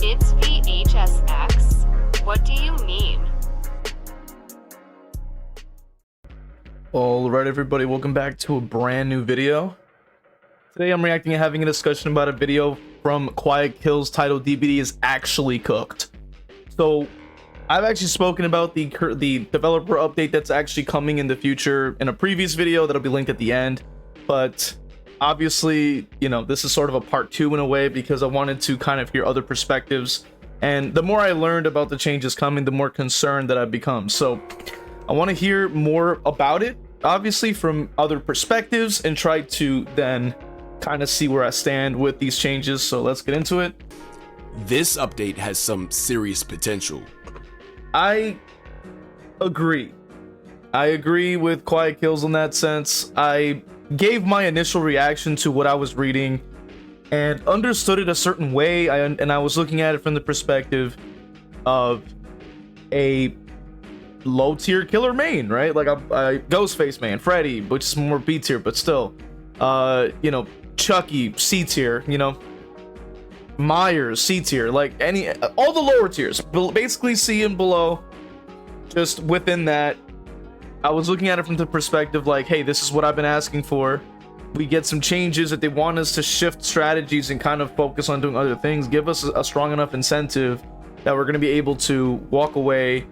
It's v.h.s.x. What do you mean? Alright everybody, welcome back to a brand new video. Today I'm reacting and having a discussion about a video from QuietKills titled DBD is actually cooked. So I've actually spoken about the developer update that's actually coming in the future in a previous video that'll be linked at the end, but obviously, you know, this is sort of a part 2 in a way because I wanted to kind of hear other perspectives, and the more I learned about the changes coming, the more concerned that I've become. So I want to hear more about it, obviously from other perspectives, and try to then kind of see where I stand with these changes. So let's get into it. This update has some serious potential. I agree with QuietKills in that sense. I gave my initial reaction to what I was reading and understood it a certain way, and I was looking at it from the perspective of a low tier killer main, right? Like a Ghostface main, Freddy, which is more B tier, but still, you know, Chucky, C tier, you know, Myers, C tier, like all the lower tiers, basically C and below. Just within that, I was looking at it from the perspective like, hey, this is what I've been asking for. We get some changes that they want us to shift strategies and kind of focus on doing other things. Give us a strong enough incentive that we're going to be able to walk away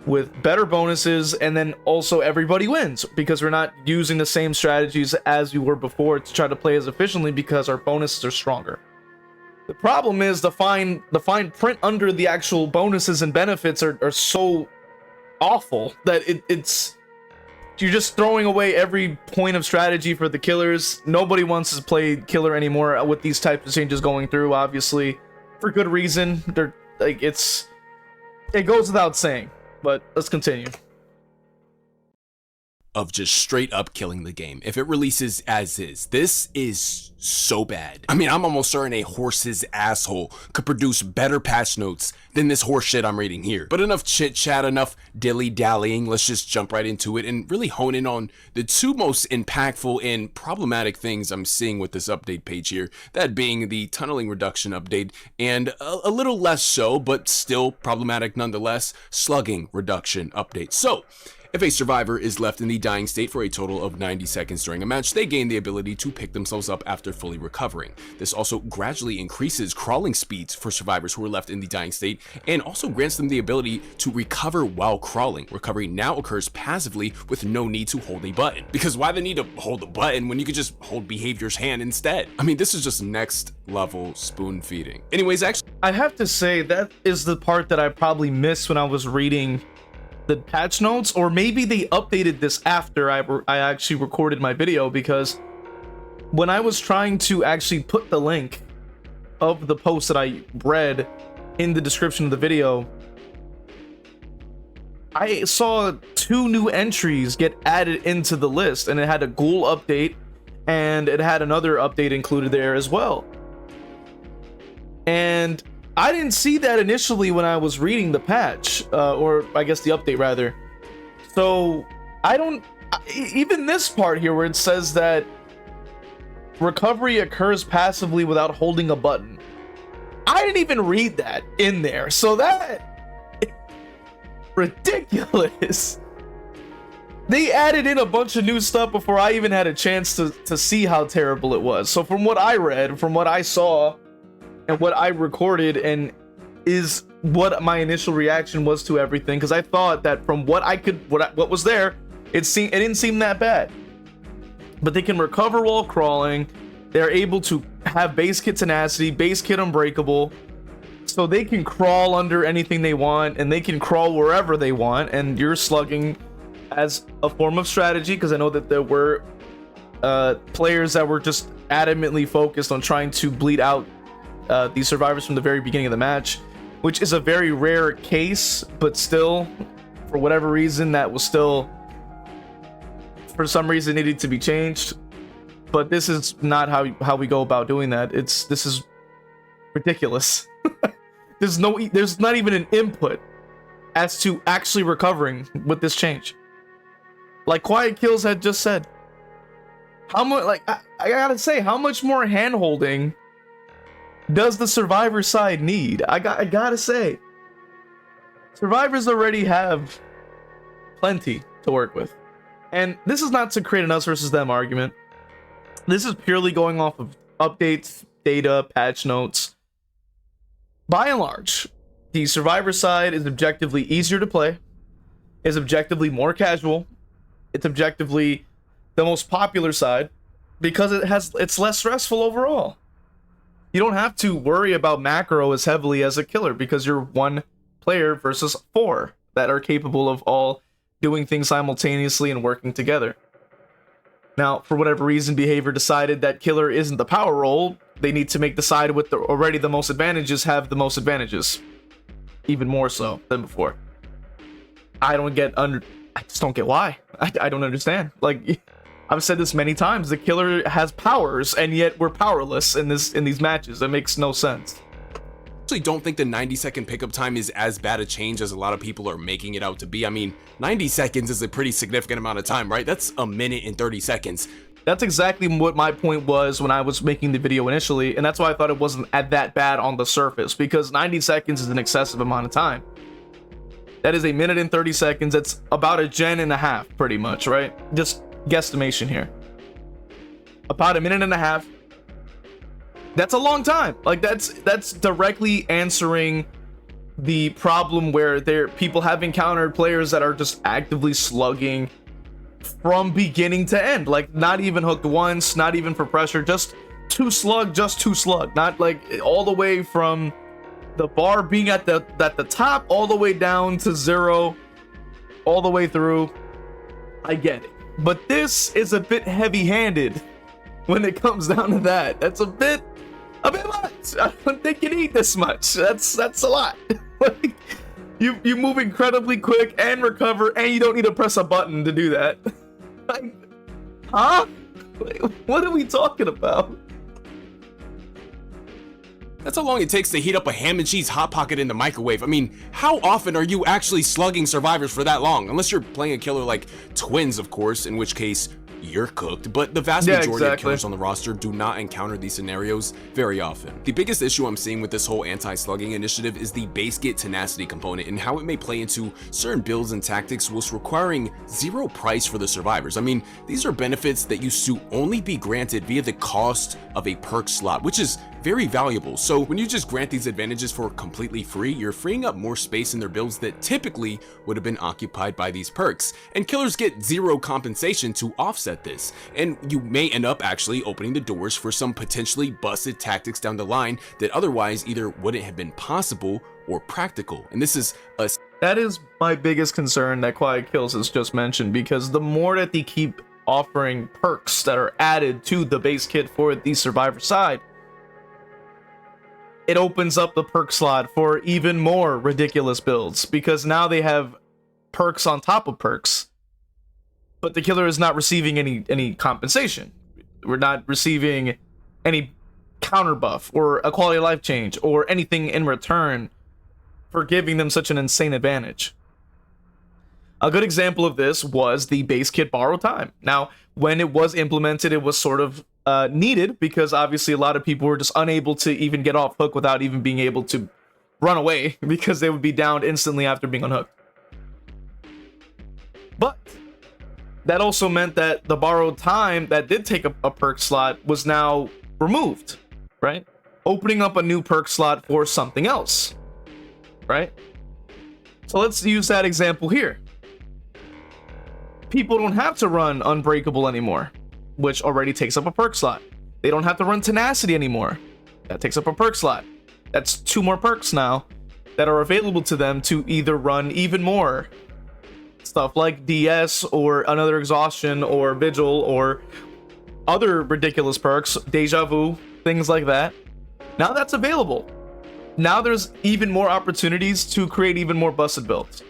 with better bonuses, and then also everybody wins because we're not using the same strategies as we were before to try to play as efficiently because our bonuses are stronger. The problem is the fine print under the actual bonuses and benefits are so awful that it's you're just throwing away every point of strategy for the killers. Nobody wants to play killer anymore with these types of changes going through, obviously for good reason. They're like, it goes without saying, but let's continue. Of just straight up killing the game if it releases as is. This is so bad. I mean, I'm almost certain a horse's asshole could produce better patch notes than this horse shit I'm reading here. But enough chit chat, enough dilly dallying. Let's just jump right into it and really hone in on the two most impactful and problematic things I'm seeing with this update page here. That being the tunneling reduction update, and a little less so, but still problematic nonetheless, slugging reduction update. So if a survivor is left in the dying state for a total of 90 seconds during a match, they gain the ability to pick themselves up after fully recovering. This also gradually increases crawling speeds for survivors who are left in the dying state, and also grants them the ability to recover while crawling. Recovery now occurs passively with no need to hold a button. Because why the need to hold a button when you could just hold Behavior's hand instead? I mean, this is just next level spoon feeding. Anyways, actually, I have to say that is the part that I probably missed when I was reading the patch notes, or maybe they updated this after I actually recorded my video, because when I was trying to actually put the link of the post that I read in the description of the video, I saw 2 new entries get added into the list, and it had a ghoul update and it had another update included there as well. And I didn't see that initially when I was reading the patch, or I guess the update rather. So even this part here where it says that recovery occurs passively without holding a button, I didn't even read that in there. So that ridiculous. They added in a bunch of new stuff before I even had a chance to see how terrible it was. So from what I read, from what I saw, and what I recorded, and is what my initial reaction was to everything, because I thought that from what was there, it didn't seem that bad. But they can recover while crawling. They're able to have base kit tenacity, base kit unbreakable, so they can crawl under anything they want, and they can crawl wherever they want. And you're slugging as a form of strategy, because I know that there were players that were just adamantly focused on trying to bleed out these survivors from the very beginning of the match, which is a very rare case, but still, for whatever reason, that was still, for some reason, needed to be changed. But this is not how we go about doing that. This is ridiculous. There's not even an input as to actually recovering with this change. Like QuietKills had just said, how much, like, I gotta say, how much more hand-holding does the survivor side need? I gotta say, survivors already have plenty to work with. And this is not to create an us versus them argument. This is purely going off of updates, data, patch notes. By and large, the survivor side is objectively easier to play, is objectively more casual, it's objectively the most popular side because it's less stressful overall. You don't have to worry about macro as heavily as a killer because you're one player versus 4 that are capable of all doing things simultaneously and working together. Now, for whatever reason, Behavior decided that killer isn't the power role. They need to make the side with already the most advantages have the most advantages. Even more so than before. I just don't get why. I don't understand. Like, I've said this many times. The killer has powers, and yet we're powerless in these matches. That makes no sense. I actually don't think the 90-second pickup time is as bad a change as a lot of people are making it out to be. I mean, 90 seconds is a pretty significant amount of time, right? That's a minute and 30 seconds. That's exactly what my point was when I was making the video initially, and that's why I thought it wasn't that bad on the surface, because 90 seconds is an excessive amount of time. That is a minute and 30 seconds. That's about a gen and a half, pretty much, right? Just guesstimation here. About a minute and a half. That's a long time. Like, that's directly answering the problem where people have encountered players that are just actively slugging from beginning to end. Like, not even hooked once, not even for pressure, just to slug. Not like all the way from the bar being at the top all the way down to 0, all the way through. I get it. But this is a bit heavy-handed when it comes down to that. That's a bit much. I don't think you need this much. That's a lot. Like, you move incredibly quick and recover, and you don't need to press a button to do that. Like, huh? Like, what are we talking about? That's how long it takes to heat up a ham and cheese hot pocket in the microwave. I mean, how often are you actually slugging survivors for that long? Unless you're playing a killer like Twins, of course, in which case you're cooked. But the vast majority of killers on the roster do not encounter these scenarios very often. The biggest issue I'm seeing with this whole anti-slugging initiative is the base kit tenacity component and how it may play into certain builds and tactics whilst requiring zero price for the survivors. I mean, these are benefits that used to only be granted via the cost of a perk slot, which is very valuable. So when you just grant these advantages for completely free, you're freeing up more space in their builds that typically would have been occupied by these perks, and killers get zero compensation to offset this, and you may end up actually opening the doors for some potentially busted tactics down the line that otherwise either wouldn't have been possible or practical. And that is my biggest concern that QuietKills has just mentioned, because the more that they keep offering perks that are added to the base kit for the survivor side, it opens up the perk slot for even more ridiculous builds, because now they have perks on top of perks, but the killer is not receiving any compensation. We're not receiving any counter buff or a quality of life change or anything in return for giving them such an insane advantage. A good example of this was the base kit borrow time. Now, when it was implemented, it was sort of needed, because obviously a lot of people were just unable to even get off hook without even being able to run away, because they would be downed instantly after being unhooked. But that also meant that the borrowed time that did take a perk slot was now removed, right? Opening up a new perk slot for something else, right? So let's use that example here. People don't have to run Unbreakable anymore, which already takes up a perk slot. They don't have to run Tenacity anymore. That takes up a perk slot. That's 2 more perks now that are available to them to either run even more stuff like DS or another Exhaustion or Vigil or other ridiculous perks, Deja Vu, things like that. Now that's available. Now there's even more opportunities to create even more busted builds.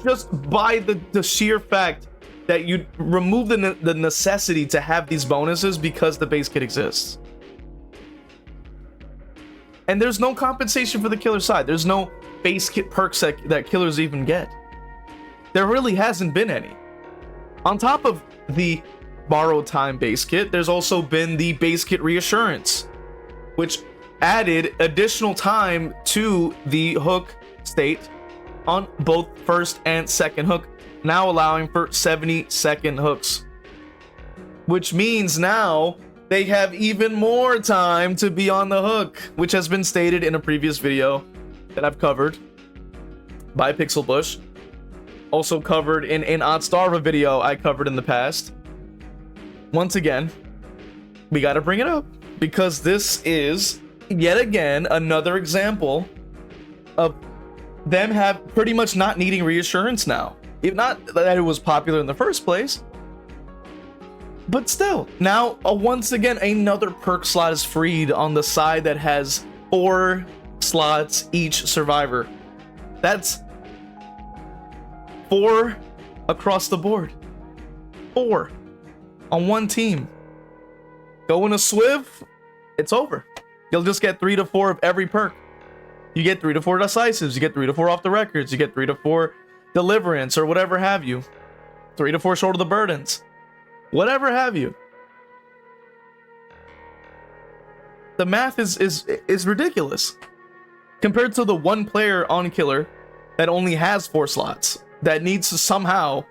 Just by the sheer fact that you remove the necessity to have these bonuses because the base kit exists. And there's no compensation for the killer side. There's no base kit perks that killers even get. There really hasn't been any. On top of the borrowed time base kit, there's also been the base kit reassurance, which added additional time to the hook state on both first and second hook, now allowing for 70-second hooks, which means now they have even more time to be on the hook, which has been stated in a previous video that I've covered by Pixel Bush, also covered in an Oddstarva video I covered in the past. Once again, we got to bring it up because this is yet again another example of them have pretty much not needing reassurance now. If not that it was popular in the first place, but still, now once again another perk slot is freed on the side that has 4 slots each survivor. That's 4 across the board. 4 on one team. Go in a swiv, it's over. You'll just get 3 to 4 of every perk. You get 3 to 4 decisives, you get 3 to 4 off the records, you get 3 to 4 deliverance or whatever have you. 3 to 4 shoulder the burdens. Whatever have you. The math is ridiculous. Compared to the one player on killer that only has 4 slots, that needs to somehow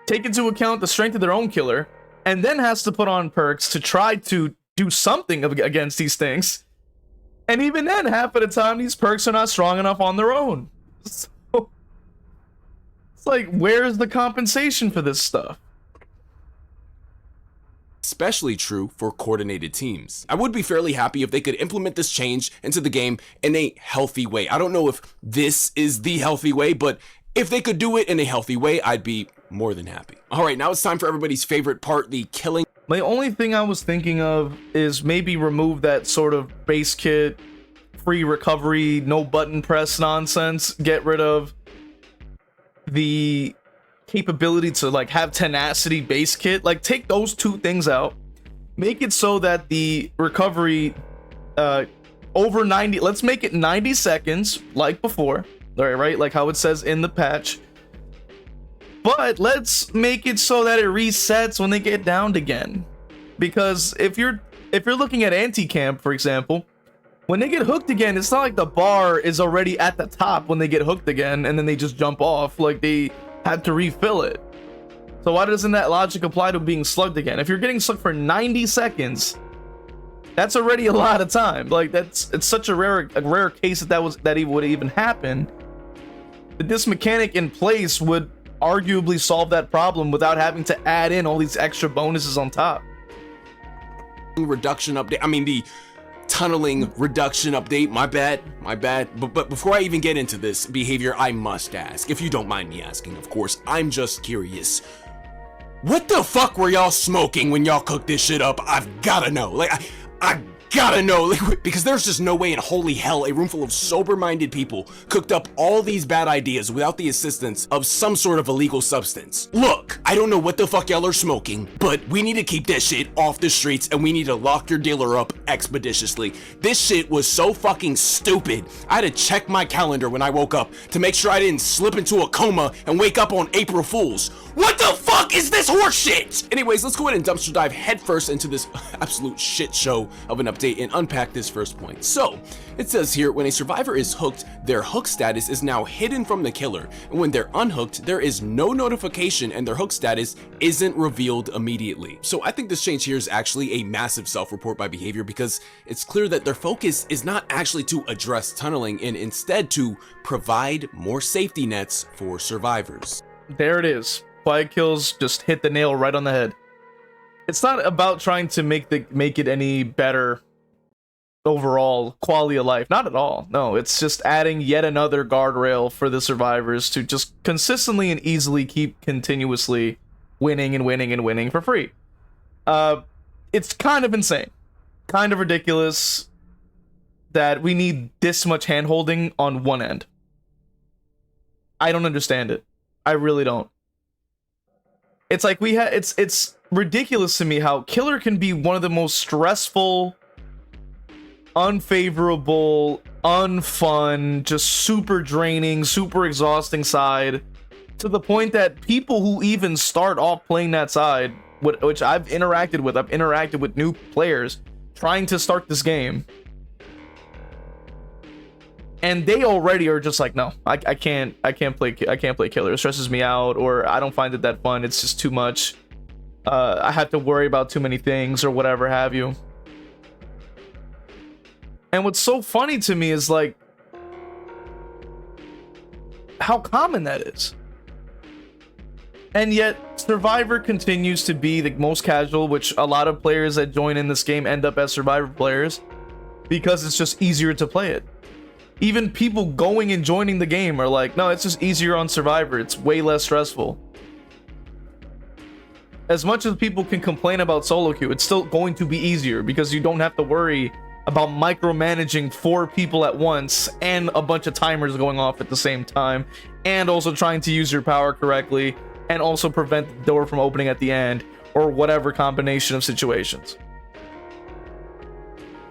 take into account the strength of their own killer, and then has to put on perks to try to do something against these things. And even then, half of the time, these perks are not strong enough on their own. So, it's like, where's the compensation for this stuff? Especially true for coordinated teams. I would be fairly happy if they could implement this change into the game in a healthy way. I don't know if this is the healthy way, but if they could do it in a healthy way, I'd be more than happy. All right, now it's time for everybody's favorite part, the killing. The only thing I was thinking of is maybe remove that sort of base kit, free recovery, no button press nonsense. Get rid of the capability to like have tenacity base kit. Like take those 2 things out. Make it so that the recovery over 90, let's make it 90 seconds like before. All right, like how it says in the patch. But let's make it so that it resets when they get downed again. Because if you're looking at anti-camp, for example, when they get hooked again, it's not like the bar is already at the top when they get hooked again and then they just jump off. Like they had to refill it. So why doesn't that logic apply to being slugged again? If you're getting slugged for 90 seconds, that's already a lot of time. Like it's such a rare case that it would even happen. That this mechanic in place would arguably solve that problem without having to add in all these extra bonuses on top. Reduction update. I mean the tunneling reduction update. My bad. But before I even get into this behavior, I must ask, if you don't mind me asking, of course, I'm just curious. What the fuck were y'all smoking when y'all cooked this shit up? I've gotta know. Like I gotta know, like, because there's just no way in holy hell a room full of sober-minded people cooked up all these bad ideas without the assistance of some sort of illegal substance. Look, I don't know what the fuck y'all are smoking, but we need to keep that shit off the streets and we need to lock your dealer up expeditiously. This shit was so fucking stupid. I had to check my calendar when I woke up to make sure I didn't slip into a coma and wake up on April Fools. What the fuck is this horse shit? Anyways, let's go ahead and dumpster dive headfirst into this absolute shit show of an update and unpack this first point. So, it says here, when a survivor is hooked, their hook status is now hidden from the killer, and when they're unhooked, there is no notification and their hook status isn't revealed immediately. So I think this change here is actually a massive self-report by behavior because it's clear that their focus is not actually to address tunneling and instead to provide more safety nets for survivors. There it is. QuietKills just hit the nail right on the head. It's not about trying to make it any better overall quality of life. Not at all. No, it's just adding yet another guardrail for the survivors to just consistently and easily keep continuously winning and winning and winning for free. It's kind of insane. Kind of ridiculous that we need this much hand-holding on one end. I don't understand it. I really don't. It's like it's ridiculous to me how killer can be one of the most stressful, unfavorable, unfun, just super draining, super exhausting side, to the point that people who even start off playing that side, which I've interacted with new players trying to start this game, and they already are just like, no, I can't play killer. It stresses me out, or I don't find it that fun. It's just too much. I have to worry about too many things or whatever have you. And what's so funny to me is like how common that is. And yet Survivor continues to be the most casual, which a lot of players that join in this game end up as Survivor players because it's just easier to play it. Even people going and joining the game are like, no, it's just easier on Survivor. It's way less stressful. As much as people can complain about solo queue, it's still going to be easier because you don't have to worry about micromanaging 4 people at once and a bunch of timers going off at the same time, and also trying to use your power correctly and also prevent the door from opening at the end, or whatever combination of situations.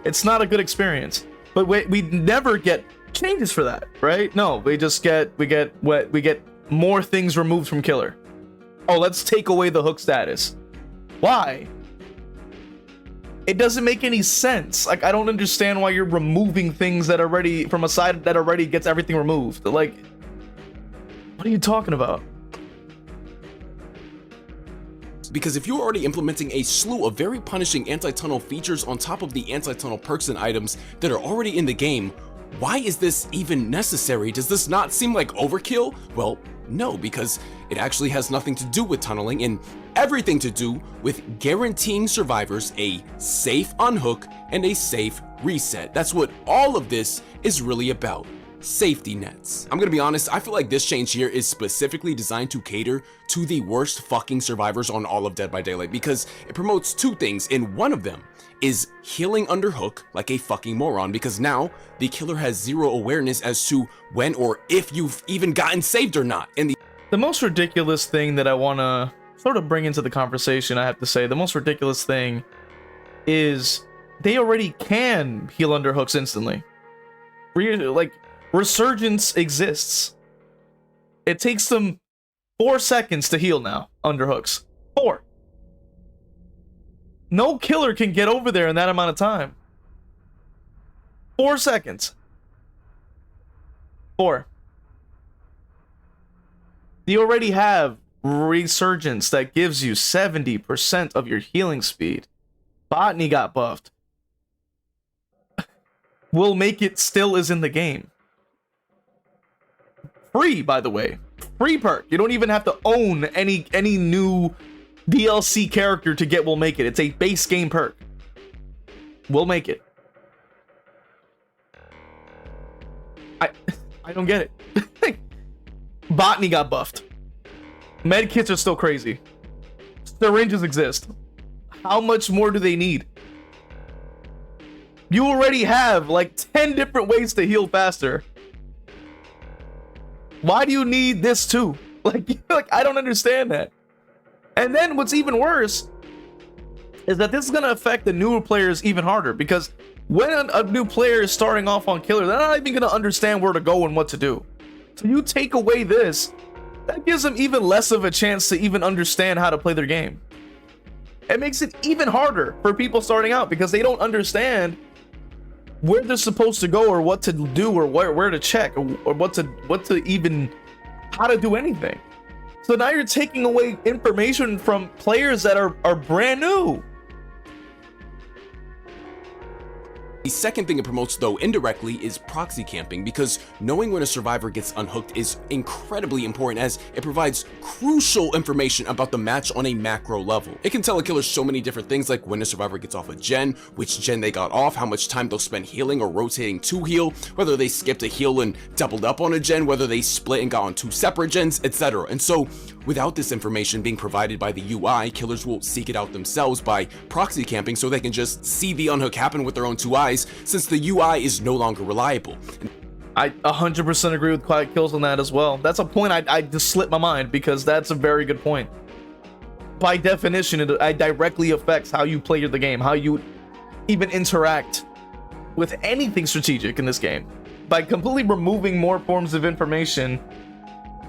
It's not a good experience, but we never get changes for that, right? No, we get more things removed from killer. Oh, let's take away the hook status. Why? It doesn't make any sense. Like, I don't understand why you're removing things that already from a side that already gets everything removed. Like, what are you talking about? Because if you're already implementing a slew of very punishing anti-tunnel features on top of the anti-tunnel perks and items that are already in the game, why is this even necessary? Does this not seem like overkill? Well, no, because it actually has nothing to do with tunneling and everything to do with guaranteeing survivors a safe unhook and a safe reset. That's what all of this is really about. Safety nets. I'm gonna be honest, I feel like this change here is specifically designed to cater to the worst fucking survivors on all of Dead by Daylight, because it promotes 2 things, and one of them is healing under hook like a fucking moron, because now the killer has 0 awareness as to when or if you've even gotten saved or not. And the most ridiculous thing that I want to sort of bring into the conversation, I have to say, the most ridiculous thing is they already can heal under hooks instantly. Like, Resurgence exists. It takes them 4 seconds to heal now under hooks. 4. No killer can get over there in that amount of time. 4 seconds. 4. You already have Resurgence that gives you 70% of your healing speed. Botany got buffed. Will make it still is in the game. Free, by the way. Free perk. You don't even have to own any new DLC character to get Will Make It. It's a base game perk. Will Make It. I don't get it. Botany got buffed. Medkits are still crazy. Syringes exist. How much more do they need? You already have like 10 different ways to heal faster. Why do you need this too? Like I don't understand that. And then what's even worse is that this is going to affect the newer players even harder, because when a new player is starting off on killer, they're not even going to understand where to go and what to do. So you take away this, that gives them even less of a chance to even understand how to play their game. It makes it even harder for people starting out because they don't understand where they're supposed to go or what to do or where to check or what to even how to do anything. So now you're taking away information from players that are brand new. The second thing it promotes, though, indirectly, is proxy camping, because knowing when a survivor gets unhooked is incredibly important, as it provides crucial information about the match on a macro level. It can tell a killer so many different things, like when a survivor gets off a gen, which gen they got off, how much time they'll spend healing or rotating to heal, whether they skipped a heal and doubled up on a gen, whether they split and got on 2 separate gens, etc. And so, without this information being provided by the UI, killers will seek it out themselves by proxy camping so they can just see the unhook happen with their own 2 eyes, since the UI is no longer reliable. I 100% agree with QuietKills on that as well. That's a point I just slipped my mind, because that's a very good point. By definition, it directly affects how you play the game, how you even interact with anything strategic in this game. By completely removing more forms of information,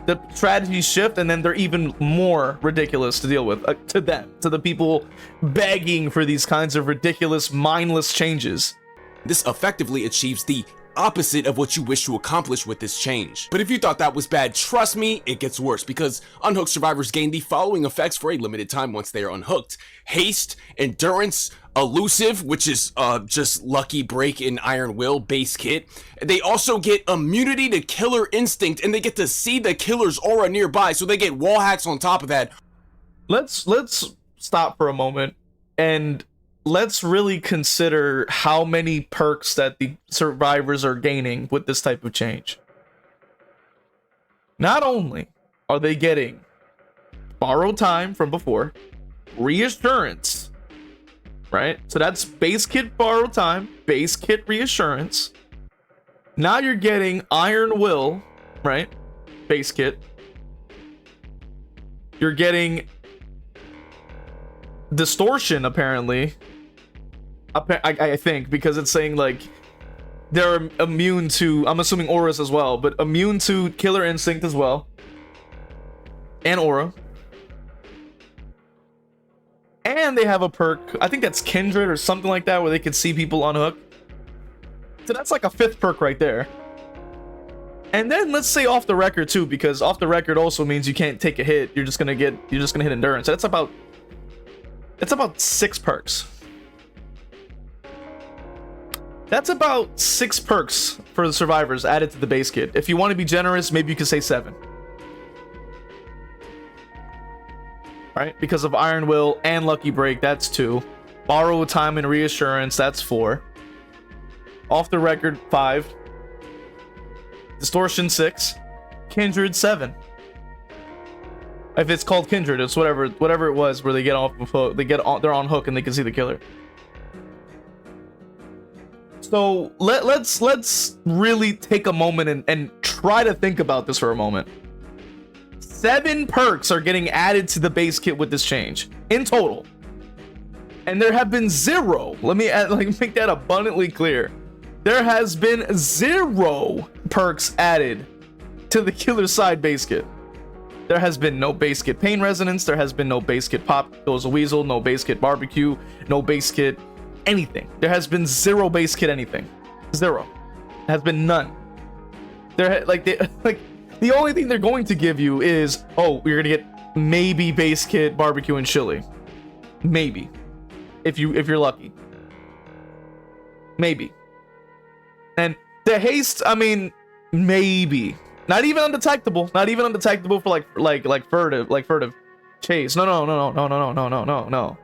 the strategies shift, and then they're even more ridiculous to deal with, to them, to the people begging for these kinds of ridiculous, mindless changes. This effectively achieves the opposite of what you wish to accomplish with this change. But if you thought that was bad, trust me, it gets worse, because unhooked survivors gain the following effects for a limited time once they are unhooked: haste, endurance, elusive, which is just lucky break and iron will base kit. They also get immunity to killer instinct, and they get to see the killer's aura nearby, so they get wall hacks on top of that. Let's stop for a moment and let's really consider how many perks that the survivors are gaining with this type of change. Not only are they getting borrowed time from before, reassurance, right? So that's base kit borrowed time, base kit reassurance. Now you're getting iron will, right? Base kit. You're getting distortion, apparently. I think, because it's saying like they're immune to, I'm assuming auras as well, but immune to killer instinct as well, and aura. And they have a perk, I think that's kindred or something like that, where they can see people unhook. So that's like a 5th perk right there. And then let's say off the record too, because off the record also means you can't take a hit. You're just gonna hit endurance. That's about 6 perks. That's about 6 perks for the survivors added to the base kit. If you want to be generous, maybe you could say 7. Right? Because of Iron Will and Lucky Break, that's 2. Borrow Time and Reassurance, that's 4. Off the record, 5. Distortion, 6. Kindred, 7. If it's called Kindred, it's whatever it was where they get off of hook, they're on hook and they can see the killer. So let's really take a moment and try to think about this for a moment. 7 perks are getting added to the base kit with this change in total, and there have been 0. Let me make that abundantly clear. There has been 0 perks added to the killer side base kit. There has been no base kit pain resonance. There has been no base kit pop goes a weasel. No base kit barbecue. No base kit anything. There has been 0 base kit anything. 0. There has been none. The only thing they're going to give you is, oh, you're gonna get maybe base kit barbecue and chili. Maybe. If you're lucky. Maybe. And the haste, I mean, maybe. Not even undetectable. Not even undetectable for like furtive chase. No.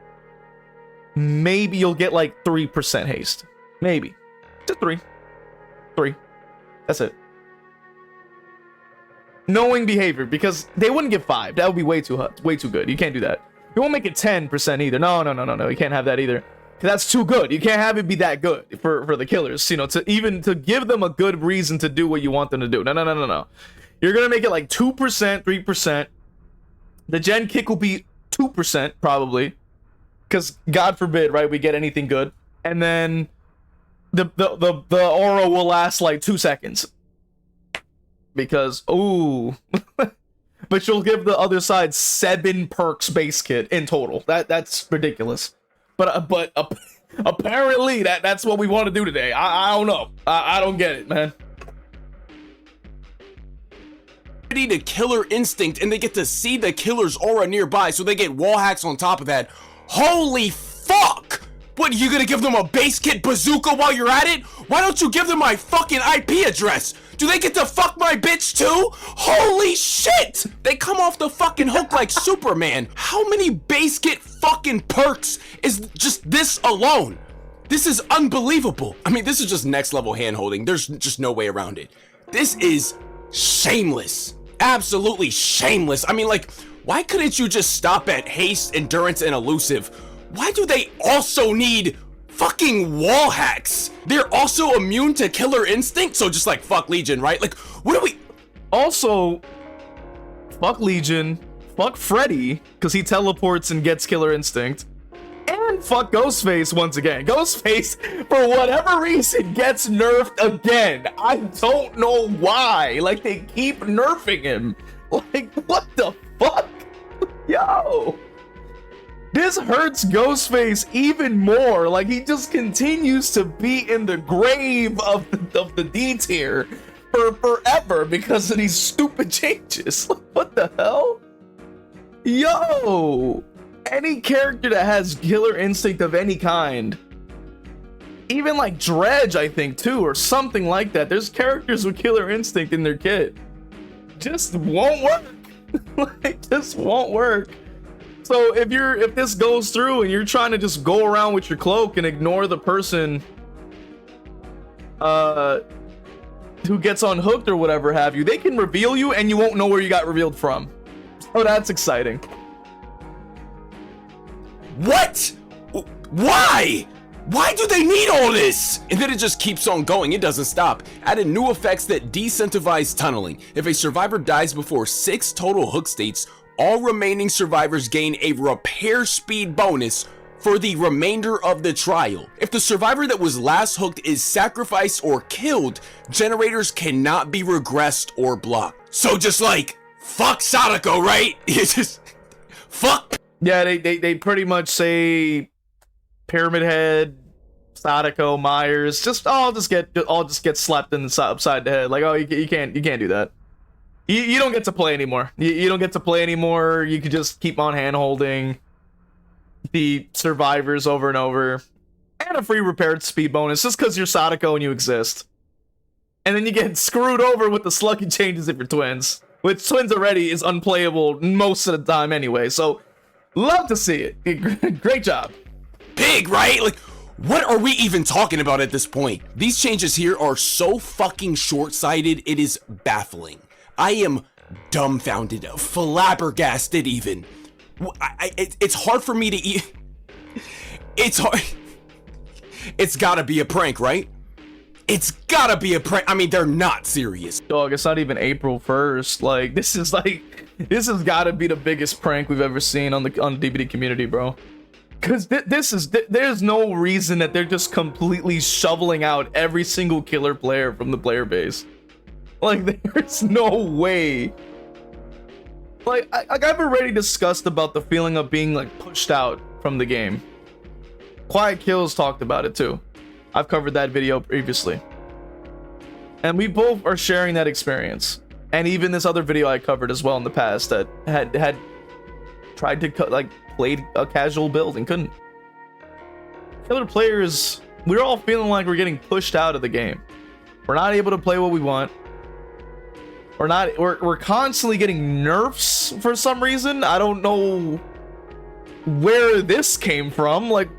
Maybe you'll get like 3% haste. Maybe. Just 3. That's it. Knowing behavior, because they wouldn't give 5. That would be way too good. You can't do that. You won't make it 10% either. No. You can't have that either. That's too good. You can't have it be that good for the killers, you know, to give them a good reason to do what you want them to do. No. You're gonna make it like 2%, 3%. The gen kick will be 2% probably, because God forbid, right, we get anything good. And then the aura will last like 2 seconds, because ooh. But you'll give the other side 7 perks base kit in total. That's ridiculous. But apparently that's what we want to do today. I don't know. I don't get it, man. To killer instinct, and they get to see the killer's aura nearby, so they get wall hacks on top of that. Holy fuck! What, you gonna give them a base kit bazooka while you're at it? Why don't you give them my fucking IP address? Do they get to fuck my bitch too? Holy shit! They come off the fucking hook like Superman. How many base kit fucking perks is just this alone? This is unbelievable. I mean, this is just next level handholding. There's just no way around it. This is shameless. Absolutely shameless. I mean, like, why couldn't you just stop at haste, endurance, and elusive? Why do they also need fucking wall hacks? They're also immune to killer instinct, so just like fuck Legion, right? Like, what do we... Also, fuck Legion, fuck Freddy, because he teleports and gets killer instinct, and fuck Ghostface once again. Ghostface, for whatever reason, gets nerfed again. I don't know why. Like, they keep nerfing him. Like, what the fuck? Yo. This hurts Ghostface even more. Like, he just continues to be in the grave of the D tier for forever because of these stupid changes. Like, what the hell? Yo! Any character that has killer instinct of any kind, even like Dredge, I think too, or something like that. There's characters with killer instinct in their kit. Just won't work. Like, just won't work. So if this goes through and you're trying to just go around with your cloak and ignore the person who gets unhooked or whatever have you, they can reveal you and you won't know where you got revealed from. Oh, that's exciting. What? Why? Why do they need all this? And then it just keeps on going, it doesn't stop. Added new effects that decentivize tunneling. If a survivor dies before 6 total hook states, all remaining survivors gain a repair speed bonus for the remainder of the trial. If the survivor that was last hooked is sacrificed or killed, generators cannot be regressed or blocked. So just like, fuck Sadako, right? It's just, fuck. Yeah, they pretty much say Pyramid Head, Sadako, Myers, just all just get slapped in the upside the head. Like, oh, you can't do that. You don't get to play anymore. You don't get to play anymore. You can just keep on hand holding the survivors over and over, and a free repaired speed bonus just because you're Sadako and you exist. And then you get screwed over with the slugging changes if you're twins, which twins already is unplayable most of the time anyway. So love to see it. Great job. Big, right? Like, what are we even talking about at this point? These changes here are so fucking short-sighted, it is baffling. I am dumbfounded, flabbergasted even. It's hard for me to it's hard. It's gotta be a prank, right? It's gotta be a prank. I mean, they're not serious. Dog, it's not even April 1st. Like, this has gotta be the biggest prank we've ever seen on the DBD community, bro. Because there's no reason that they're just completely shoveling out every single killer player from the player base. Like, there's no way. Like, I've already discussed about the feeling of being, like, pushed out from the game. QuietKills talked about it, too. I've covered that video previously. And we both are sharing that experience. And even this other video I covered as well in the past that had tried to, like, played a casual build and couldn't. Killer players, we're all feeling like we're getting pushed out of the game. We're not able to play what we want. We're constantly getting nerfs for some reason. I don't know where this came from. Like,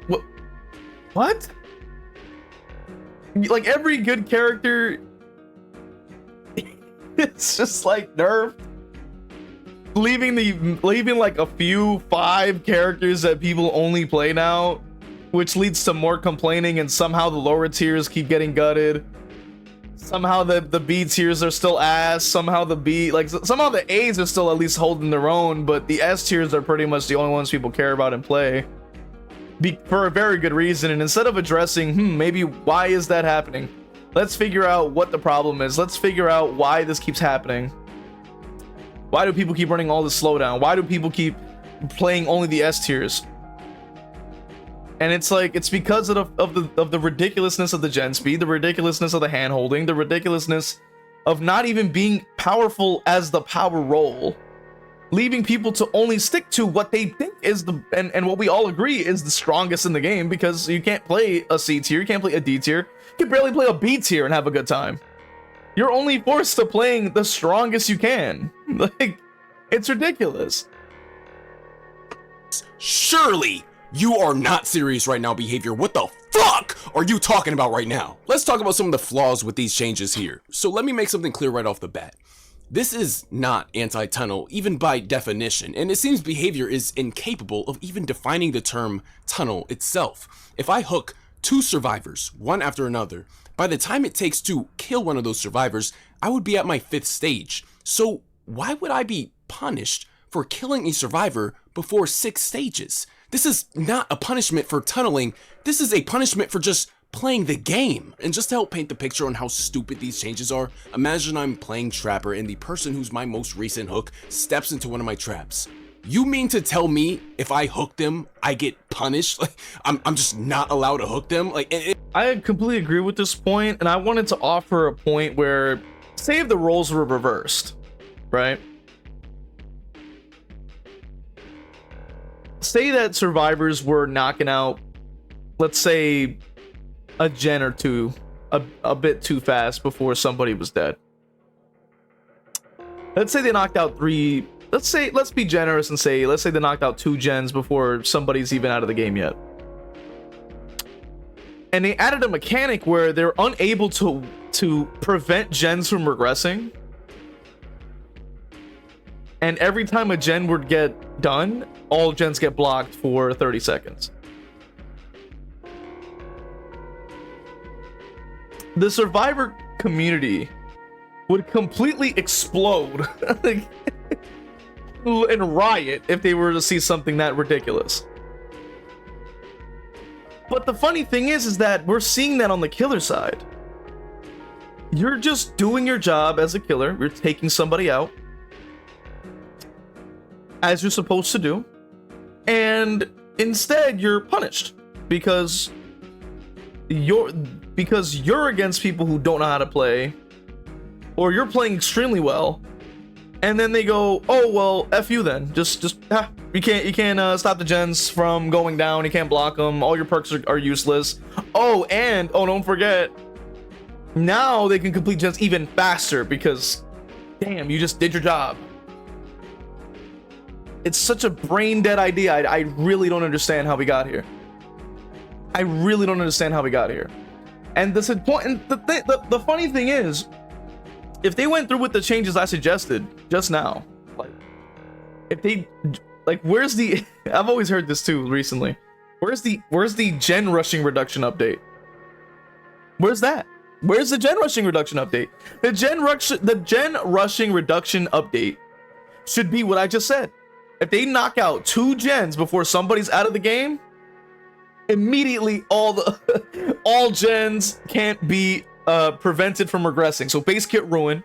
what? Like, every good character, it's just like nerfed. Leaving like a few 5 characters that people only play now, which leads to more complaining, and somehow the lower tiers keep getting gutted. Somehow the B tiers are still ass. Somehow somehow the A's are still at least holding their own, but the S tiers are pretty much the only ones people care about and play. For a very good reason. And instead of addressing, maybe why is that happening? Let's figure out what the problem is. Let's figure out why this keeps happening. Why do people keep running all this slowdown? Why do people keep playing only the S tiers? And it's like, it's because of the ridiculousness of the gen speed, the ridiculousness of the hand holding, the ridiculousness of not even being powerful as the power role, leaving people to only stick to what they think is and what we all agree is the strongest in the game, because you can't play a C tier, you can't play a D tier, you can barely play a B tier and have a good time. You're only forced to playing the strongest you can. Like, it's ridiculous. Surely you are not serious right now, behavior. What the fuck are you talking about right now? Let's talk about some of the flaws with these changes here. So let me make something clear right off the bat. This is not anti-tunnel, even by definition, and it seems behavior is incapable of even defining the term tunnel itself. If I hook 2 survivors, one after another, by the time it takes to kill one of those survivors, I would be at my 5th stage. So why would I be punished for killing a survivor before 6 stages? This is not a punishment for tunneling, this is a punishment for just playing the game. And just to help paint the picture on how stupid these changes are, imagine I'm playing Trapper and the person who's my most recent hook steps into one of my traps. You mean to tell me if I hook them, I get punished? Like, I'm just not allowed to hook them? Like, I completely agree with this point, and I wanted to offer a point where, say if the roles were reversed, right? Say that survivors were knocking out, let's say, a gen or two a bit too fast before somebody was dead. Let's say they knocked out three. Let's be generous and say, let's say they knocked out 2 gens before somebody's even out of the game yet. And they added a mechanic where they're unable to prevent gens from regressing. And every time a gen would get done, all gens get blocked for 30 seconds. The survivor community would completely explode and riot if they were to see something that ridiculous. But the funny thing is that we're seeing that on the killer side. You're just doing your job as a killer. You're taking somebody out as you're supposed to do, and instead you're punished because you're against people who don't know how to play, or you're playing extremely well, and then they go, oh well, F you then. You can't stop the gens from going down. You can't block them. All your perks are useless. Oh, don't forget, now they can complete gens even faster because, damn, you just did your job. It's such a brain dead idea. I really don't understand how we got here. I really don't understand how we got here. And the funny thing is, if they went through with the changes I suggested just now, where's the I've always heard this too recently. Where's the gen rushing reduction update? Where's that? Where's the gen rushing reduction update? The gen rushing reduction update should be what I just said. If they knock out 2 gens before somebody's out of the game, immediately all gens can't be prevented from regressing. So base kit ruin.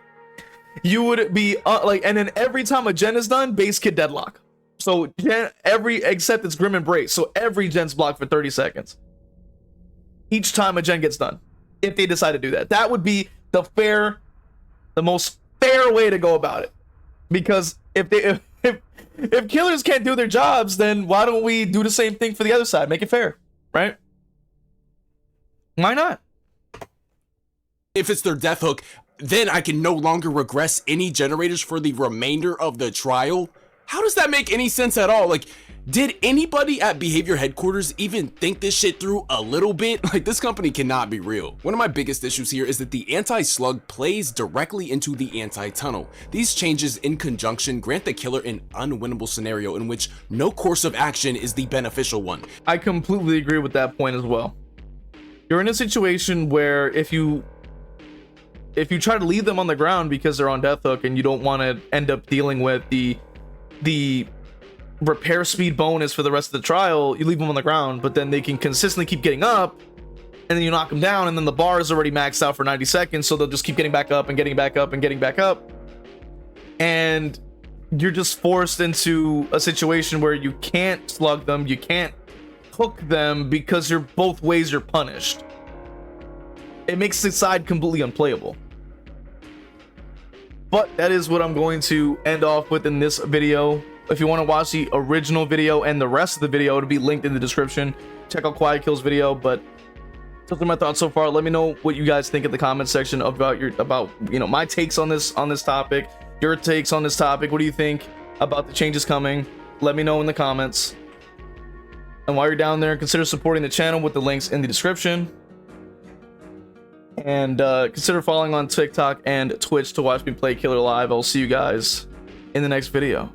You would be and then every time a gen is done, base kit deadlock. So except it's Grim Embrace. So every gen's blocked for 30 seconds. Each time a gen gets done. If they decide to do that. That would be the most fair way to go about it. Because if killers can't do their jobs, then why don't we do the same thing for the other side? Make it fair, right? Why not? if it's their death hook, then I can no longer regress any generators for the remainder of the trial. How does that make any sense at all? Like, did anybody at Behavior headquarters even think this shit through a little bit? Like, this company cannot be real. One of my biggest issues here is that the anti-slug plays directly into the anti-tunnel. These changes in conjunction grant the killer an unwinnable scenario in which no course of action is the beneficial one. I completely agree with that point as well. You're in a situation where if you try to leave them on the ground because they're on death hook and you don't want to end up dealing with the repair speed bonus for the rest of the trial, you leave them on the ground, but then they can consistently keep getting up, and then you knock them down, and then the bar is already maxed out for 90 seconds, so they'll just keep getting back up and getting back up and getting back up, and you're just forced into a situation where you can't slug them, you can't hook them, because you're both ways you're punished. It makes the side completely unplayable. But that is what I'm going to end off with in this video. If you want to watch the original video and the rest of the video, it'll be linked in the description. Check out QuietKills video. But those are my thoughts so far. Let me know what you guys think in the comment section about my takes on this topic, your takes on this topic. What do you think about the changes coming? Let me know in the comments. And while you're down there, consider supporting the channel with the links in the description. And consider following on TikTok and Twitch to watch me play Killer live. I'll see you guys in the next video.